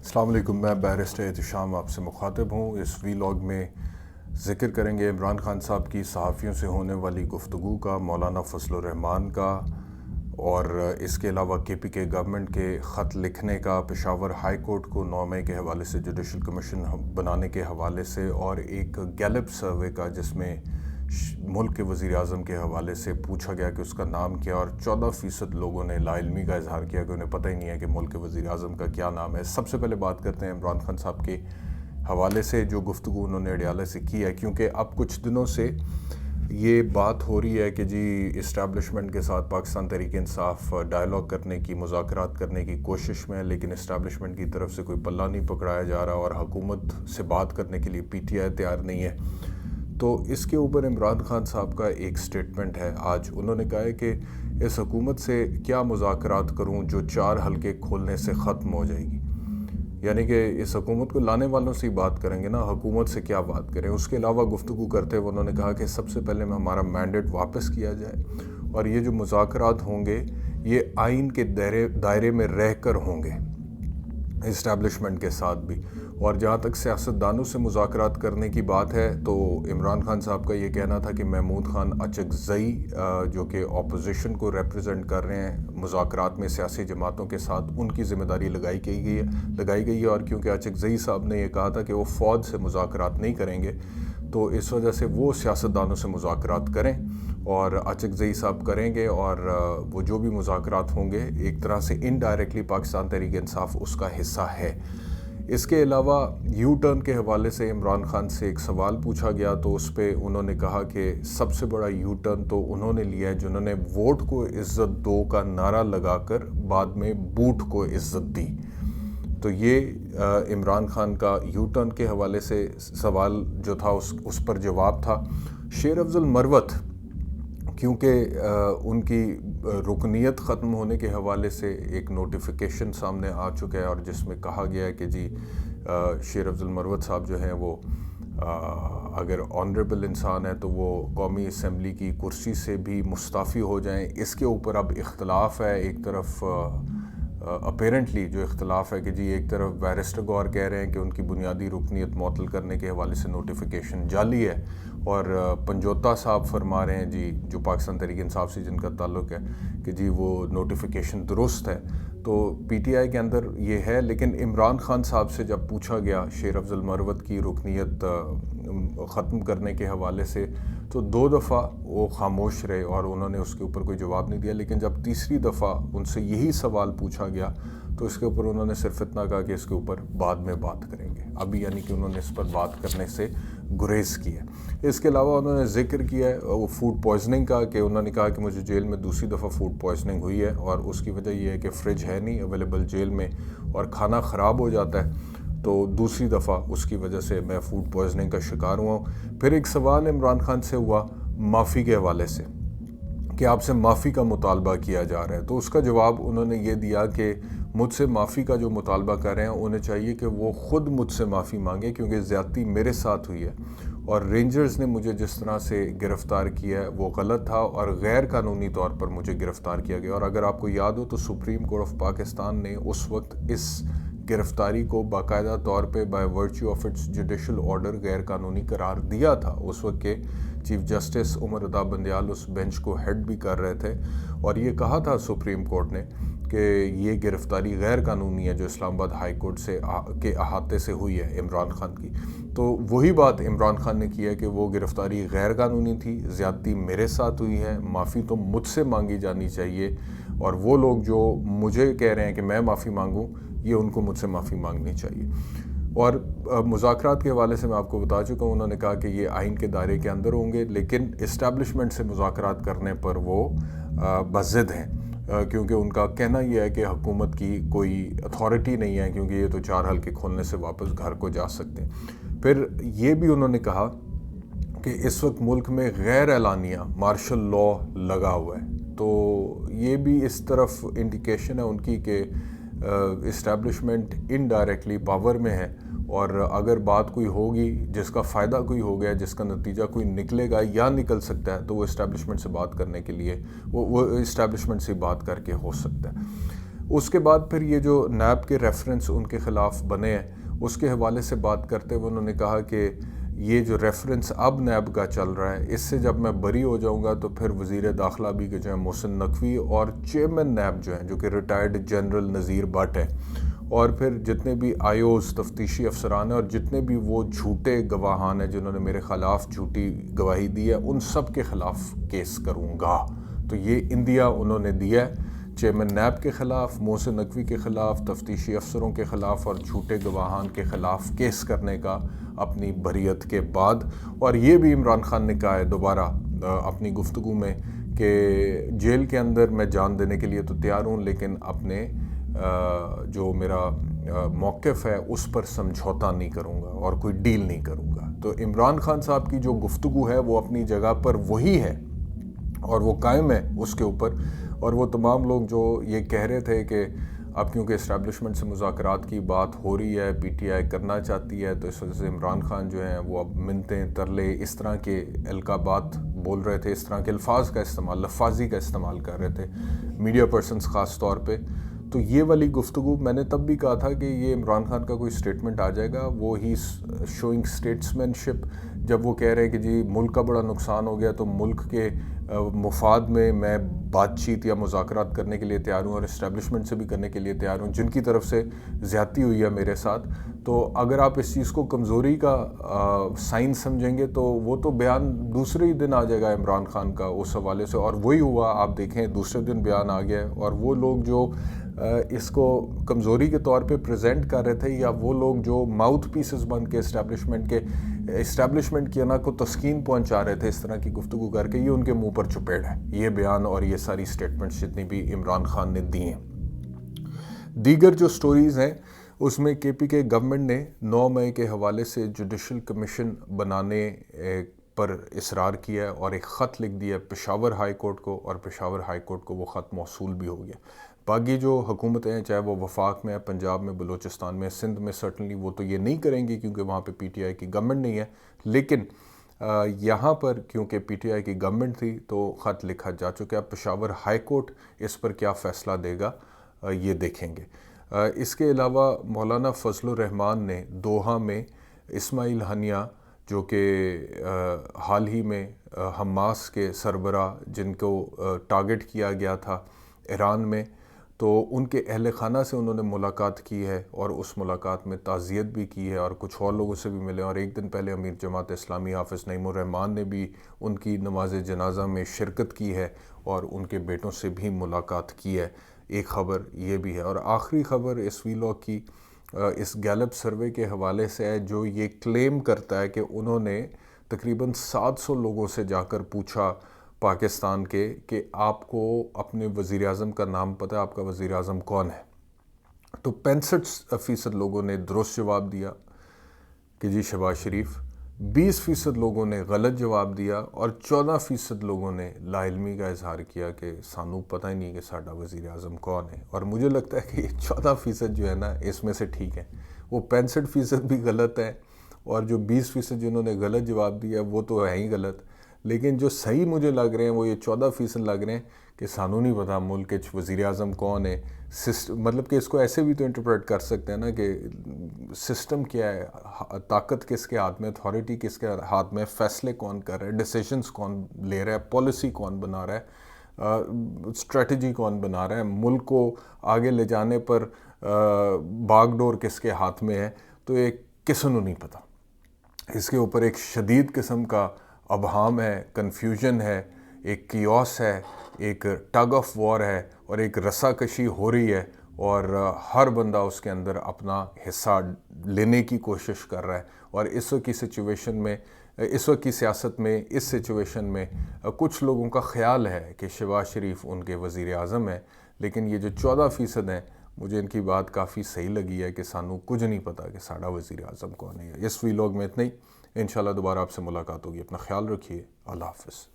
السلام علیکم، میں بیرسٹر احتشام آپ سے مخاطب ہوں۔ اس ویلاگ میں ذکر کریں گے عمران خان صاحب کی صحافیوں سے ہونے والی گفتگو کا، مولانا فضل الرحمان کا، اور اس کے علاوہ کے پی کے گورنمنٹ کے خط لکھنے کا پشاور ہائی کورٹ کو 9 مئی کے حوالے سے جوڈیشل کمیشن بنانے کے حوالے سے، اور ایک گیلپ سروے کا جس میں ملک کے وزیر اعظم کے حوالے سے پوچھا گیا کہ اس کا نام کیا، اور 14% لوگوں نے لا علمی کا اظہار کیا کہ انہیں پتہ ہی نہیں ہے کہ ملک کے وزیر اعظم کا کیا نام ہے۔ سب سے پہلے بات کرتے ہیں عمران خان صاحب کے حوالے سے جو گفتگو انہوں نے اڈیالہ سے کی ہے، کیونکہ اب کچھ دنوں سے یہ بات ہو رہی ہے کہ جی اسٹیبلشمنٹ کے ساتھ پاکستان تحریک انصاف ڈائلاگ کرنے کی، مذاکرات کرنے کی کوشش میں ہے، لیکن اسٹیبلشمنٹ کی طرف سے کوئی پلہ نہیں پکڑایا جا رہا، اور حکومت سے بات کرنے کے لیے پی ٹی آئی تیار نہیں ہے۔ تو اس کے اوپر عمران خان صاحب کا ایک سٹیٹمنٹ ہے آج۔ انہوں نے کہا ہے کہ اس حکومت سے کیا مذاکرات کروں جو 4 حلقے کھولنے سے ختم ہو جائے گی، یعنی کہ اس حکومت کو لانے والوں سے ہی بات کریں گے نا، حکومت سے کیا بات کریں۔ اس کے علاوہ گفتگو کرتے ہوئے انہوں نے کہا کہ سب سے پہلے ہمارا مینڈیٹ واپس کیا جائے، اور یہ جو مذاکرات ہوں گے یہ آئین کے دائرے میں رہ کر ہوں گے اسٹیبلشمنٹ کے ساتھ بھی۔ اور جہاں تک سیاستدانوں سے مذاکرات کرنے کی بات ہے تو عمران خان صاحب کا یہ کہنا تھا کہ محمود خان اچکزئی جو کہ اپوزیشن کو ریپرزینٹ کر رہے ہیں مذاکرات میں سیاسی جماعتوں کے ساتھ، ان کی ذمہ داری لگائی گئی ہے، اور کیونکہ اچکزئی صاحب نے یہ کہا تھا کہ وہ فوج سے مذاکرات نہیں کریں گے، تو اس وجہ سے وہ سیاستدانوں سے مذاکرات کریں، اور اچکزئی صاحب کریں گے، اور وہ جو بھی مذاکرات ہوں گے ایک طرح سے انڈائریکٹلی پاکستان تحریک انصاف اس کا حصہ ہے۔ اس کے علاوہ یو ٹرن کے حوالے سے عمران خان سے ایک سوال پوچھا گیا، تو اس پہ انہوں نے کہا کہ سب سے بڑا یو ٹرن تو انہوں نے لیا ہے جنہوں نے ووٹ کو عزت دو کا نعرہ لگا کر بعد میں بوٹ کو عزت دی۔ تو یہ عمران خان کا یو ٹرن کے حوالے سے سوال جو تھا اس پر جواب تھا۔ شیر افضل مروت، کیونکہ ان کی رکنیت ختم ہونے کے حوالے سے ایک نوٹیفیکیشن سامنے آ چکا ہے، اور جس میں کہا گیا ہے کہ جی شیر افضل مروت صاحب جو ہیں وہ اگر آنریبل انسان ہے تو وہ قومی اسمبلی کی کرسی سے بھی مستعفی ہو جائیں۔ اس کے اوپر اب اختلاف ہے، ایک طرف اپیرنٹلی جو اختلاف ہے کہ جی ایک طرف بیرسٹر گور کہہ رہے ہیں کہ ان کی بنیادی رکنیت معطل کرنے کے حوالے سے نوٹیفیکیشن جعلی ہے، اور پنجوتا صاحب فرما رہے ہیں جی جو پاکستان تحریک انصاف سے جن کا تعلق ہے کہ جی وہ نوٹیفیکیشن درست ہے۔ تو پی ٹی آئی کے اندر یہ ہے، لیکن عمران خان صاحب سے جب پوچھا گیا شیر افضل مروت کی رکنیت ختم کرنے کے حوالے سے، تو 2 دفعہ وہ خاموش رہے اور انہوں نے اس کے اوپر کوئی جواب نہیں دیا، لیکن جب تیسری دفعہ ان سے یہی سوال پوچھا گیا تو اس کے اوپر انہوں نے صرف اتنا کہا کہ اس کے اوپر بعد میں بات کریں گے، ابھی یعنی کہ انہوں نے اس پر بات کرنے سے گریز کی ہے۔ اس کے علاوہ انہوں نے ذکر کیا ہے وہ فوڈ پوائزننگ کا، کہ انہوں نے کہا کہ مجھے جیل میں دوسری دفعہ فوڈ پوائزننگ ہوئی ہے، اور اس کی وجہ یہ ہے کہ فریج ہے نہیں اویلیبل جیل میں، اور کھانا خراب ہو جاتا ہے، تو دوسری دفعہ اس کی وجہ سے میں فوڈ پوائزننگ کا شکار ہوا ہوں۔ پھر ایک سوال عمران خان سے ہوا معافی کے حوالے سے کہ آپ سے معافی کا مطالبہ کیا جا رہا ہے، تو اس کا جواب انہوں نے یہ دیا کہ مجھ سے معافی کا جو مطالبہ کر رہے ہیں انہیں چاہیے کہ وہ خود مجھ سے معافی مانگیں، کیونکہ زیادتی میرے ساتھ ہوئی ہے، اور رینجرز نے مجھے جس طرح سے گرفتار کیا ہے وہ غلط تھا، اور غیر قانونی طور پر مجھے گرفتار کیا گیا۔ اور اگر آپ کو یاد ہو تو سپریم کورٹ آف پاکستان نے اس وقت اس گرفتاری کو باقاعدہ طور پہ by virtue of its judicial order غیر قانونی قرار دیا تھا۔ اس وقت کے چیف جسٹس عمر رضا بندیال اس بینچ کو ہیڈ بھی کر رہے تھے، اور یہ کہا تھا سپریم کورٹ نے کہ یہ گرفتاری غیر قانونی ہے جو اسلام آباد ہائی کورٹ سے کے احاطے سے ہوئی ہے عمران خان کی۔ تو وہی بات عمران خان نے کی ہے کہ وہ گرفتاری غیر قانونی تھی، زیادتی میرے ساتھ ہوئی ہے، معافی تو مجھ سے مانگی جانی چاہیے، اور وہ لوگ جو مجھے کہہ رہے ہیں کہ میں معافی مانگوں یہ ان کو مجھ سے معافی مانگنی چاہیے۔ اور مذاکرات کے حوالے سے میں آپ کو بتا چکا ہوں، انہوں نے کہا کہ یہ آئین کے دائرے کے اندر ہوں گے، لیکن اسٹیبلشمنٹ سے مذاکرات کرنے پر وہ بضد ہیں، کیونکہ ان کا کہنا یہ ہے کہ حکومت کی کوئی اتھارٹی نہیں ہے، کیونکہ یہ تو 4 حلقے کھولنے سے واپس گھر کو جا سکتے ہیں۔ پھر یہ بھی انہوں نے کہا کہ اس وقت ملک میں غیر اعلانیہ مارشل لا لگا ہوا ہے، تو یہ بھی اس طرف انڈیکیشن ہے ان کی کہ اسٹیبلشمنٹ انڈائریکٹلی پاور میں ہے، اور اگر بات کوئی ہوگی جس کا فائدہ کوئی ہو گیا، جس کا نتیجہ کوئی نکلے گا یا نکل سکتا ہے، تو وہ اسٹیبلشمنٹ سے بات کرنے کے لیے وہ اسٹیبلشمنٹ سے بات کر کے ہو سکتا ہے۔ اس کے بعد پھر یہ جو نیب کے ریفرنس ان کے خلاف بنے ہیں اس کے حوالے سے بات کرتے ہوئے انہوں نے کہا کہ یہ جو ریفرنس اب نیب کا چل رہا ہے اس سے جب میں بری ہو جاؤں گا تو پھر وزیر داخلہ بھی کہ جو ہے محسن نقوی اور چیئرمین نیب جو ہیں جو کہ ریٹائرڈ جنرل نذیر بٹ ہے اور پھر جتنے بھی آئی اوز تفتیشی افسران ہیں اور جتنے بھی وہ جھوٹے گواہان ہیں جنہوں نے میرے خلاف جھوٹی گواہی دی ہے ان سب کے خلاف کیس کروں گا. تو یہ اندیا انہوں نے دیا ہے چیئرمین نیب کے خلاف, محسن نقوی کے خلاف, تفتیشی افسروں کے خلاف اور جھوٹے گواہان کے خلاف کیس کرنے کا اپنی بریت کے بعد. اور یہ بھی عمران خان نے کہا ہے دوبارہ اپنی گفتگو میں کہ جیل کے اندر میں جان دینے کے لیے تو تیار ہوں لیکن اپنے جو میرا موقف ہے اس پر سمجھوتا نہیں کروں گا اور کوئی ڈیل نہیں کروں گا. تو عمران خان صاحب کی جو گفتگو ہے وہ اپنی جگہ پر وہی ہے اور وہ قائم ہے اس کے اوپر. اور وہ تمام لوگ جو یہ کہہ رہے تھے کہ اب کیونکہ اسٹیبلشمنٹ سے مذاکرات کی بات ہو رہی ہے, پی ٹی آئی کرنا چاہتی ہے, تو اس وجہ سے عمران خان جو ہیں وہ اب منتیں ترلے اس طرح کے القابات بول رہے تھے, اس طرح کے الفاظ کا استعمال, لفاظی کا استعمال کر رہے تھے میڈیا پرسنز خاص طور پہ. تو یہ والی گفتگو میں نے تب بھی کہا تھا کہ یہ عمران خان کا کوئی سٹیٹمنٹ آ جائے گا, وہ ہی شوئنگ اسٹیٹسمین شپ, جب وہ کہہ رہے ہیں کہ جی ملک کا بڑا نقصان ہو گیا تو ملک کے مفاد میں بات چیت یا مذاکرات کرنے کے لیے تیار ہوں اور اسٹیبلشمنٹ سے بھی کرنے کے لیے تیار ہوں جن کی طرف سے زیادتی ہوئی ہے میرے ساتھ. تو اگر آپ اس چیز کو کمزوری کا سائن سمجھیں گے تو وہ تو بیان دوسرے ہی دن آ جائے گا عمران خان کا اس حوالے سے, اور وہی ہوا. آپ دیکھیں دوسرے دن بیان آ گیا ہے. اور وہ لوگ جو اس کو کمزوری کے طور پہ پریزنٹ کر رہے تھے یا وہ لوگ جو ماؤتھ پیسز بن کے اسٹیبلشمنٹ کی انا کو تسکین پہنچا رہے تھے اس طرح کی گفتگو کر کے, یہ ان کے منہ پر چپیڑ ہے یہ بیان اور یہ ساری سٹیٹمنٹس جتنی بھی عمران خان نے دی ہیں. دیگر جو سٹوریز ہیں اس میں کے پی کے گورنمنٹ نے 9 مئی کے حوالے سے جوڈیشل کمیشن بنانے پر اصرار کیا ہے اور ایک خط لکھ دیا پشاور ہائی کورٹ کو, اور پشاور ہائی کورٹ کو وہ خط موصول بھی ہو گیا. باقی جو حکومتیں ہیں چاہے وہ وفاق میں ہے, پنجاب میں, بلوچستان میں, سندھ میں, سرٹنلی وہ تو یہ نہیں کریں گی کیونکہ وہاں پہ پی ٹی آئی کی گورنمنٹ نہیں ہے, لیکن یہاں پر کیونکہ پی ٹی آئی کی گورنمنٹ تھی تو خط لکھا جا چکا ہے. پشاور ہائی کورٹ اس پر کیا فیصلہ دے گا یہ دیکھیں گے. اس کے علاوہ مولانا فضل الرحمان نے دوحہ میں اسماعیل ہنیہ جو کہ حال ہی میں حماس کے سربراہ جن کو ٹارگٹ کیا گیا تھا ایران میں, تو ان کے اہل خانہ سے انہوں نے ملاقات کی ہے اور اس ملاقات میں تعزیت بھی کی ہے اور کچھ اور لوگوں سے بھی ملے. اور ایک دن پہلے امیر جماعت اسلامی حافظ نعیم الرحمان نے بھی ان کی نماز جنازہ میں شرکت کی ہے اور ان کے بیٹوں سے بھی ملاقات کی ہے. ایک خبر یہ بھی ہے. اور آخری خبر اس ویلاگ کی اس گیلپ سروے کے حوالے سے ہے جو یہ کلیم کرتا ہے کہ انہوں نے تقریباً 700 لوگوں سے جا کر پوچھا پاکستان کے کہ آپ کو اپنے وزیر اعظم کا نام پتہ ہے, آپ کا وزیر اعظم کون ہے؟ تو 65% لوگوں نے درست جواب دیا کہ جی شہباز شریف, 20% لوگوں نے غلط جواب دیا اور 14% لوگوں نے لا علمی کا اظہار کیا کہ سانو پتہ ہی نہیں کہ ساڈا وزیر اعظم کون ہے. اور مجھے لگتا ہے کہ یہ 14% جو ہے نا اس میں سے ٹھیک ہے, وہ 65% بھی غلط ہے اور جو 20% جنہوں نے غلط جواب دیا وہ تو ہے ہی غلط, لیکن جو صحیح مجھے لگ رہے ہیں وہ یہ 14% لگ رہے ہیں کہ سانو نہیں پتا ملک کے وزیر اعظم کون ہے. مطلب کہ اس کو ایسے بھی تو انٹرپریٹ کر سکتے ہیں نا کہ سسٹم کیا ہے, طاقت کس کے ہاتھ میں, اتھارٹی کس کے ہاتھ میں, فیصلے کون کر رہا ہے, ڈیسیشنز کون لے رہا ہے, پالیسی کون بنا رہا ہے, اسٹریٹجی کون بنا رہا ہے, ملک کو آگے لے جانے پر باغ ڈور کس کے ہاتھ میں ہے. تو یہ کسی کو نہیں پتہ. اس کے اوپر ایک شدید قسم کا ابہام ہے, کنفیوژن ہے, ایک کیوس ہے, ایک ٹگ آف وار ہے اور ایک رسا کشی ہو رہی ہے اور ہر بندہ اس کے اندر اپنا حصہ لینے کی کوشش کر رہا ہے. اور اس وقت کی سچویشن میں, اس وقت کی سیاست میں, اس سچویشن میں کچھ لوگوں کا خیال ہے کہ شہباز شریف ان کے وزیر اعظم ہیں, لیکن یہ جو 14% ہیں مجھے ان کی بات کافی صحیح لگی ہے کہ سانو کچھ نہیں پتا کہ ساڈا وزیر اعظم کون ہے. اس ویلاگ میں اتنا ہی, انشاءاللہ دوبارہ آپ سے ملاقات ہوگی. اپنا خیال رکھیے. اللہ حافظ.